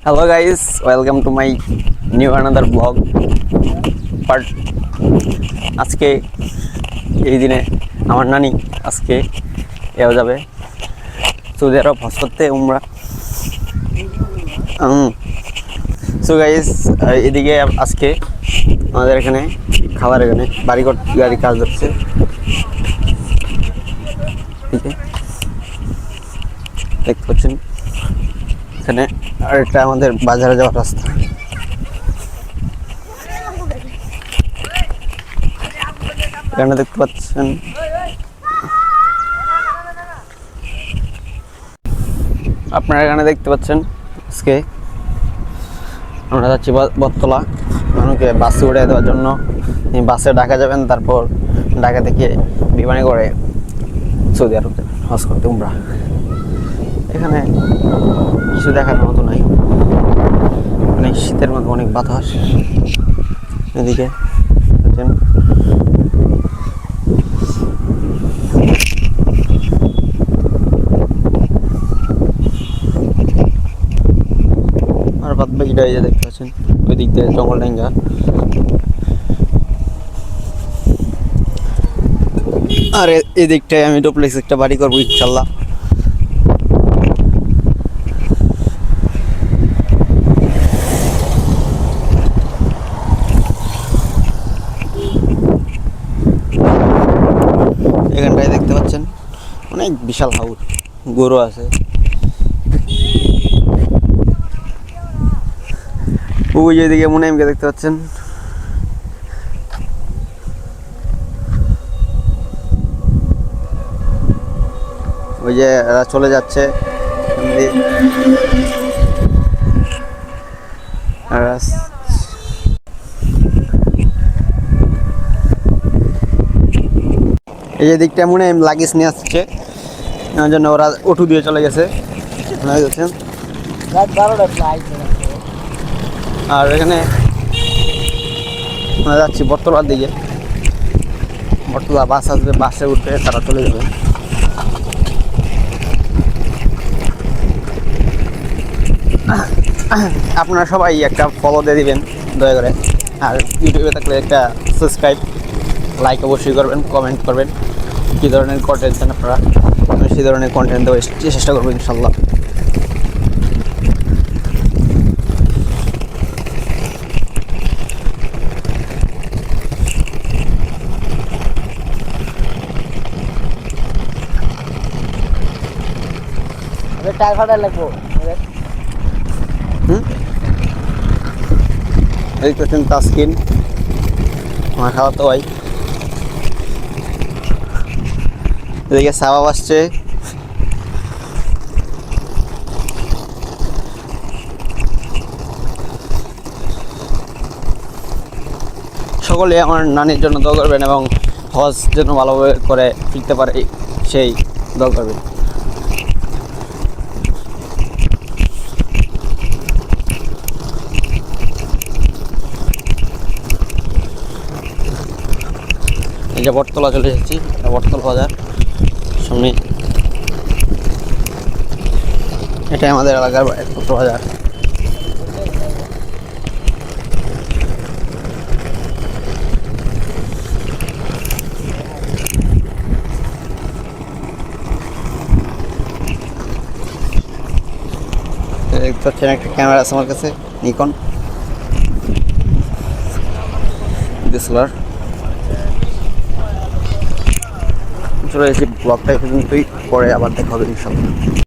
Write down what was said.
Hello guys, welcome to my new another vlog. But আজকে এই দিনে আমার নানি আজকে যাবে সৌদি আরব হজ করতে উমরা। সো গাইস এদিকে আজকে আমাদের এখানে খাবার এখানে বাড়িঘর গাড়ি কাজ হচ্ছে। দেখতে পাচ্ছেন এখানে আর এটা আমাদের বাজারে যাওয়ার রাস্তা। এখানে দেখতে পাচ্ছেন আপনারা এখানে দেখতে পাচ্ছেন আজকে আমরা যাচ্ছি বটতলা মানুষকে বাসে উঠে দেওয়ার জন্য। বাসে ঢাকা যাবেন, তারপর ঢাকা থেকে বিমানে করে সৌদি আরব হজ করতে উমরা। এখানে কিছু দেখার মতো নাই, অনেক শীতের মধ্যে অনেক বাতাস। এদিকে আর বাদ বাকিটা এই যে দেখতে পাচ্ছেন ওই দিক দিয়ে জঙ্গল ডেঙ্গা। আর এই দিকটায় আমি ডুপ্লেক্স একটা বাড়ি করবো ইনশাল্লাহ। এখানটায় দেখতে পাচ্ছেন অনেক বিশাল হাউস, গরু আছে। ওই যেদিকে মুনাইমকে দেখতে পাচ্ছেন, ওই যে চলে যাচ্ছে এই যে দিকটা মনে লাগেজ নিয়ে আসছে, এর জন্য ওরা অটো দিয়ে চলে গেছে। আর এখানে আমরা যাচ্ছি বটতলার দিকে। বটতলা বাস আসবে, বাসে উঠে তারা চলে যাবে। আপনারা সবাই একটা ফলো দিয়ে দিবেন দয়া করে। আর ইউটিউবে থাকলে একটা সাবস্ক্রাইব, লাইক অবশ্যই করবেন, কমেন্ট করবেন কী ধরনের কন্টেন্ট চান আপনারা, আমি সেই ধরনের কন্টেন্ট দেওয়ার চেষ্টা করবো ইনশাল্লাহ। টাকা লাগবো। এই করছেন তাসকিন, আমার খাওয়া তো ভাই। এদিকে সাবাব আসছে, সকলে আমার নানির জন্য দোয়া করবেন এবং হজ যেন ভালোভাবে করে ফিরতে পারে সেই দোয়া করবেন। এই যে বটতলা চলে এসেছি, বটতলা বাজার সামনে। এটাই আমাদের এলাকার একমাত্র বাজার। দেখতে পাচ্ছেন একটা ক্যামেরা আছে আমার কাছে, নিকন ডিএসএলআর। চলে এসেছি, ব্লগটা পর্যন্তই, পরে আবার দেখা হবে ইনশাল্লাহ।